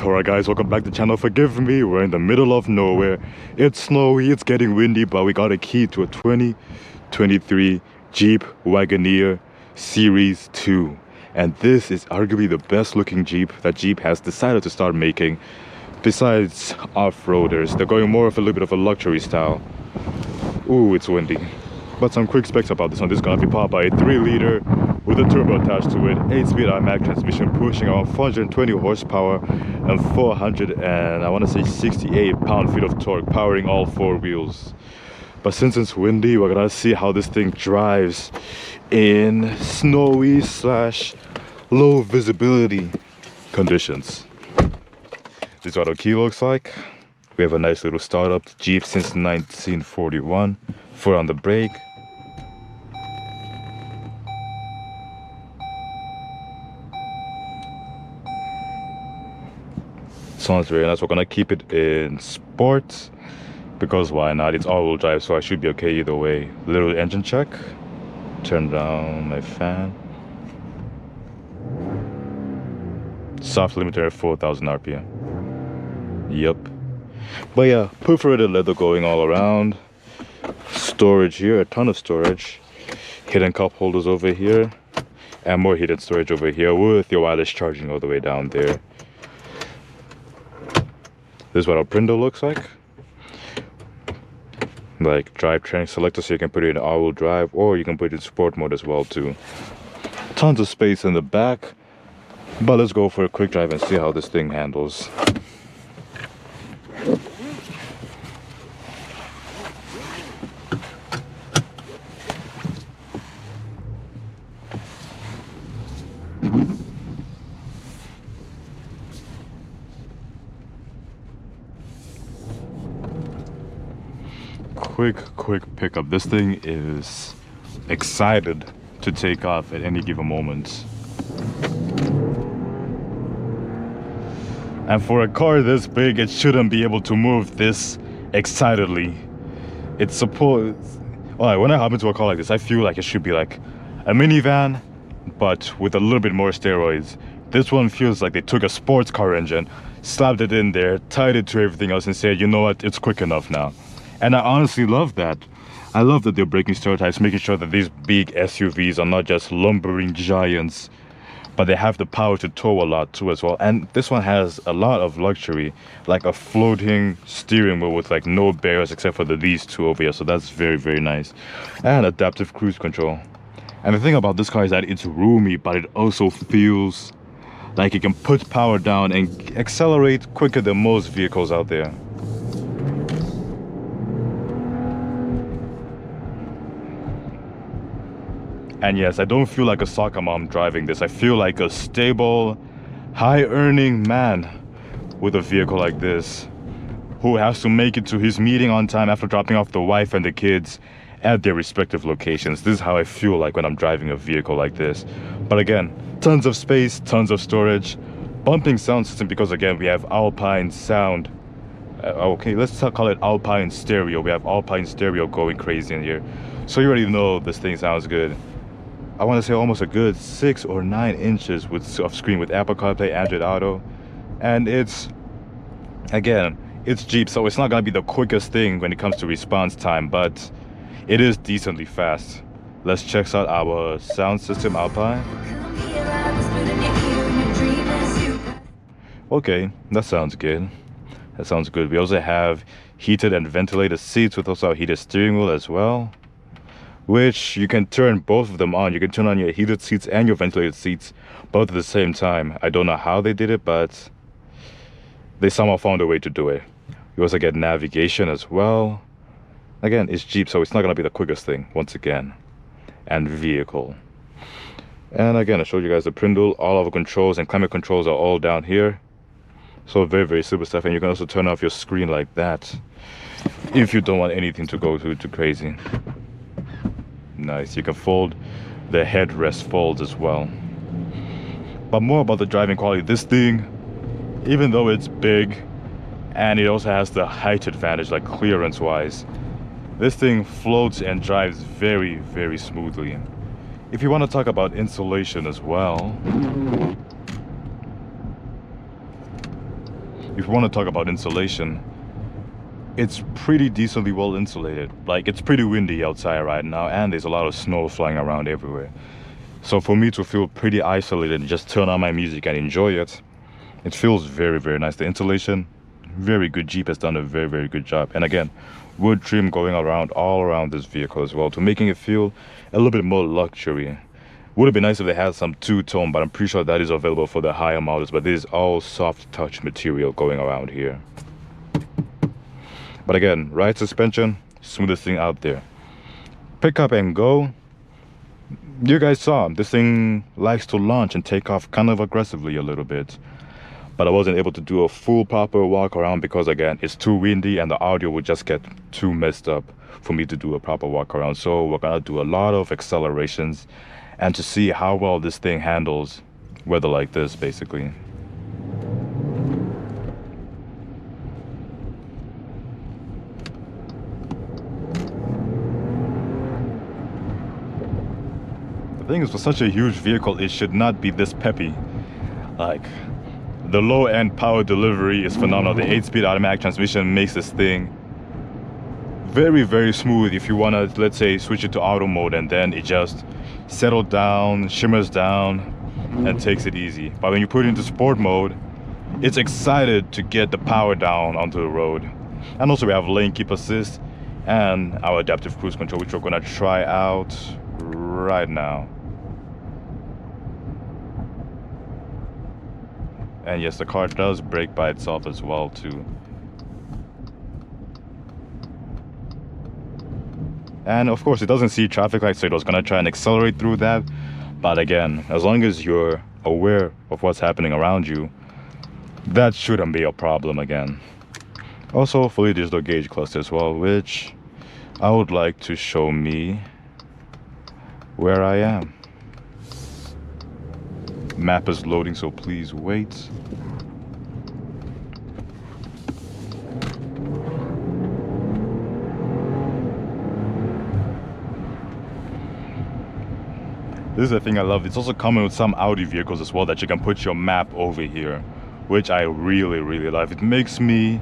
Alright guys, welcome back to the channel. Forgive me, we're in the middle of nowhere. It's snowy, it's getting windy, but we got a key to a 2023 Jeep Wagoneer Series 2. And this is arguably the best looking Jeep that Jeep has decided to start making. Besides off-roaders, they're going more of a little bit of a luxury style. Ooh, it's windy. But some quick specs about this one. This is gonna be powered by a 3-liter with a turbo attached to it, 8-speed automatic transmission pushing around 420 horsepower and 68 pound-feet of torque, powering all 4 wheels. But since it's windy, we're gonna see how this thing drives in snowy / low visibility conditions. This is what our key looks like. We have a nice little startup Jeep since 1941. Foot on the brake. Sounds very nice. We're gonna keep it in sport because why not? It's all-wheel drive, so I should be okay either way. Little engine check. Turn down my fan. Soft limiter at 4,000 RPM. Yep. But yeah, perforated leather going all around. Storage here, a ton of storage. Hidden cup holders over here, and more hidden storage over here with your wireless charging all the way down there. This is what our Prindle looks like drivetrain selector, so you can put it in all-wheel drive or you can put it in sport mode as well too. Tons of space in the back, but let's go for a quick drive and see how this thing handles. Quick pickup. This thing is excited to take off at any given moment. And for a car this big, it shouldn't be able to move this excitedly. It's supposed... Well, when I hop into a car like this, I feel like it should be like a minivan, but with a little bit more steroids. This one feels like they took a sports car engine, slapped it in there, tied it to everything else and said, you know what, it's quick enough now. And I honestly love that. I love that they're breaking stereotypes, making sure that these big SUVs are not just lumbering giants, but they have the power to tow a lot too as well. And this one has a lot of luxury, like a floating steering wheel with like no barriers except for these two over here. So that's very, very nice. And adaptive cruise control. And the thing about this car is that it's roomy, but it also feels like it can put power down and accelerate quicker than most vehicles out there. And yes, I don't feel like a soccer mom driving this. I feel like a stable, high-earning man with a vehicle like this, who has to make it to his meeting on time after dropping off the wife and the kids at their respective locations. This is how I feel like when I'm driving a vehicle like this. But again, tons of space, tons of storage, bumping sound system because again, we have Alpine sound. Okay, let's call it Alpine stereo. We have Alpine stereo going crazy in here. So you already know this thing sounds good. I want to say almost a good 6 or 9 inches of screen with Apple CarPlay, Android Auto. And it's, again, it's Jeep, so it's not going to be the quickest thing when it comes to response time, but it is decently fast. Let's check out our sound system, Alpine. Okay, that sounds good. That sounds good. We also have heated and ventilated seats with also a heated steering wheel as well, which you can turn both of them on. You can turn on your heated seats and your ventilated seats both at the same time. I don't know how they did it, but they somehow found a way to do it. You also get navigation as well. Again, it's Jeep, so it's not going to be the quickest thing, once again. And vehicle. And again, I showed you guys the Prindle. All of the controls and climate controls are all down here. So very, very simple stuff. And you can also turn off your screen like that if you don't want anything to go too crazy. Nice. You can fold the headrest folds as well. But more about the driving quality. This thing, even though it's big and it also has the height advantage, like clearance wise, this thing floats and drives very, very smoothly. If you want to talk about insulation as well, if you want to talk about insulation, it's pretty decently well insulated. Like, it's pretty windy outside right now, and there's a lot of snow flying around everywhere. So for me to feel pretty isolated and just turn on my music and enjoy it, it feels very, very nice. The insulation, very good. Jeep has done a very, very good job. And again, wood trim going around all around this vehicle as well, to making it feel a little bit more luxury. Would have been nice if they had some two-tone, but I'm pretty sure that is available for the higher models. But this is all soft touch material going around here. But again, ride suspension, smoothest thing out there. Pick up and go. You guys saw this thing likes to launch and take off kind of aggressively a little bit. But I wasn't able to do a full proper walk around because again, it's too windy and the audio would just get too messed up for me to do a proper walk around. So we're gonna do a lot of accelerations and to see how well this thing handles weather like this, basically. The thing is, for such a huge vehicle, it should not be this peppy. Like, the low-end power delivery is phenomenal. The 8-speed automatic transmission makes this thing very, very smooth. If you want to, let's say, switch it to auto mode, and then it just settles down, shimmers down, and takes it easy. But when you put it into sport mode, it's excited to get the power down onto the road. And also we have lane keep assist and our adaptive cruise control, which we're going to try out right now. And yes, the car does brake by itself as well too. And of course it doesn't see traffic lights, so it was gonna try and accelerate through that. But again, as long as you're aware of what's happening around you, that shouldn't be a problem again. Also, fully digital gauge cluster as well, which I would like to show me where I am. Map is loading, so please wait. This is the thing I love. It's also common with some Audi vehicles as well, that you can put your map over here, which I really, really love. It makes me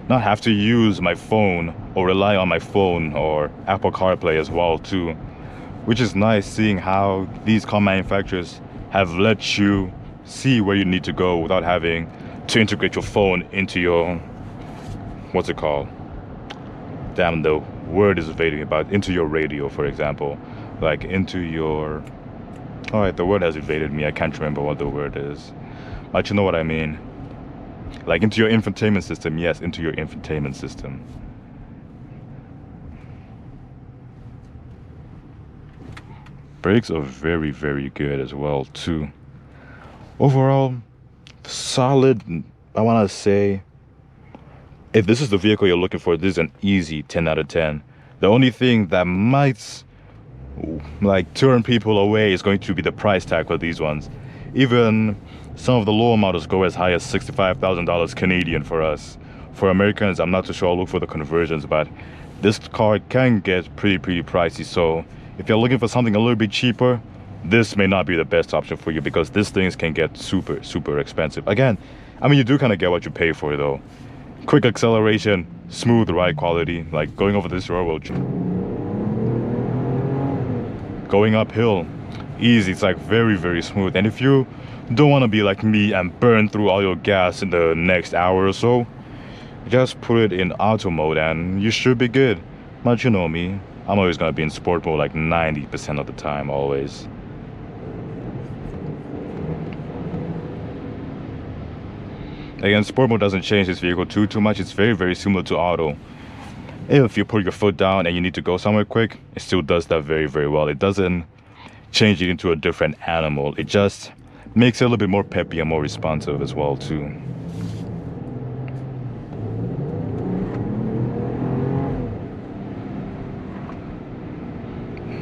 not have to use my phone or rely on my phone or Apple CarPlay as well too, which is nice, seeing how these car manufacturers have let you see where you need to go without having to integrate your phone into your, what's it called? Damn, the word is evading me, but into your radio, for example. Like into your, all right, the word has evaded me. I can't remember what the word is, but you know what I mean. Like into your infotainment system. Yes, into your infotainment system. Brakes are very, very good as well too. Overall, solid. I want to say, if this is the vehicle you're looking for, this is an easy 10 out of 10. The only thing that might like turn people away is going to be the price tag for these ones. Even some of the lower models go as high as $65,000 Canadian for us. For Americans, I'm not too sure. I'll look for the conversions, but this car can get pretty pricey. So if you're looking for something a little bit cheaper, this may not be the best option for you, because these things can get super expensive. Again, I mean, you do kind of get what you pay for though. Quick acceleration, smooth ride quality, like going over this road, going uphill, easy. It's like very smooth. And if you don't want to be like me and burn through all your gas in the next hour or so, just put it in auto mode and you should be good. But you know me, I'm always gonna be in sport mode like 90% of the time, always. Again, sport mode doesn't change this vehicle too much. It's very similar to auto. If you put your foot down and you need to go somewhere quick, it still does that very well. It doesn't change it into a different animal. It just makes it a little bit more peppy and more responsive as well too.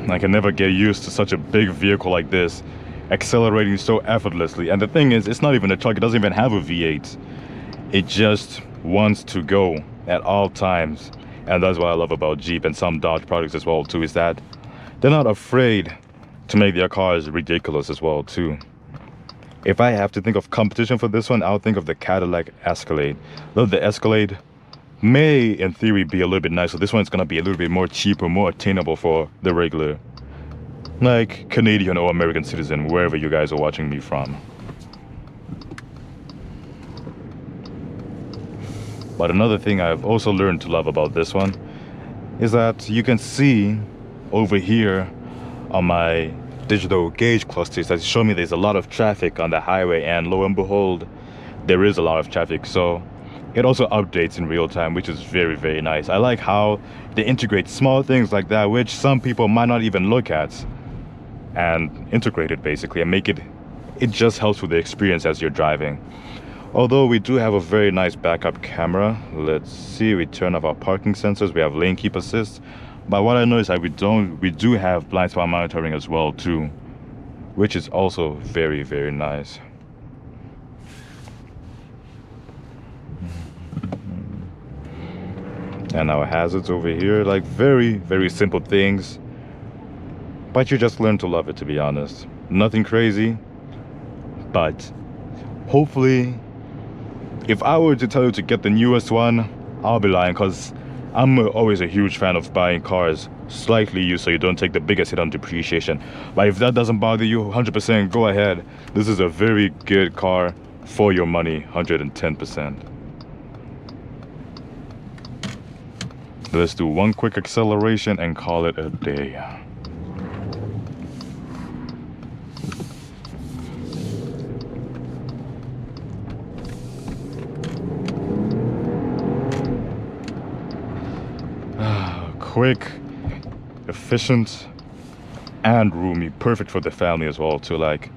I can never get used to such a big vehicle like this accelerating so effortlessly. And the thing is, it's not even a truck. It doesn't even have a V8. It just wants to go at all times. And that's what I love about Jeep and some Dodge products as well too, is that they're not afraid to make their cars ridiculous as well too. If I have to think of competition for this one, I'll think of the Cadillac Escalade. Though the Escalade may, in theory, be a little bit nicer. This one's gonna be a little bit more cheaper, more attainable for the regular, like, Canadian or American citizen, wherever you guys are watching me from. But another thing I've also learned to love about this one is that you can see over here on my digital gauge clusters that show me there's a lot of traffic on the highway, and lo and behold, there is a lot of traffic. So it also updates in real time, which is very, very nice. I like how they integrate small things like that, which some people might not even look at, and integrate it basically and make it just helps with the experience as you're driving. Although we do have a very nice backup camera. Let's see, we turn off our parking sensors, we have lane keep assist. But what I noticed is that we do have blind spot monitoring as well too, which is also very, very nice. And our hazards over here, like very, very simple things, but you just learn to love it, to be honest. Nothing crazy, but hopefully, if I were to tell you to get the newest one, I'll be lying, because I'm always a huge fan of buying cars slightly used so you don't take the biggest hit on depreciation. But if that doesn't bother you, 100% go ahead. This is a very good car for your money, 110%. Let's do one quick acceleration and call it a day. Quick, efficient, and roomy. Perfect for the family as well too. Like,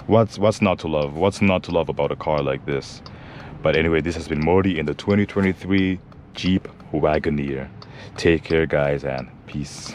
what's not to love? What's not to love about a car like this? But anyway, this has been Morty in the 2023 Jeep Wagoneer. Take care, guys, and peace.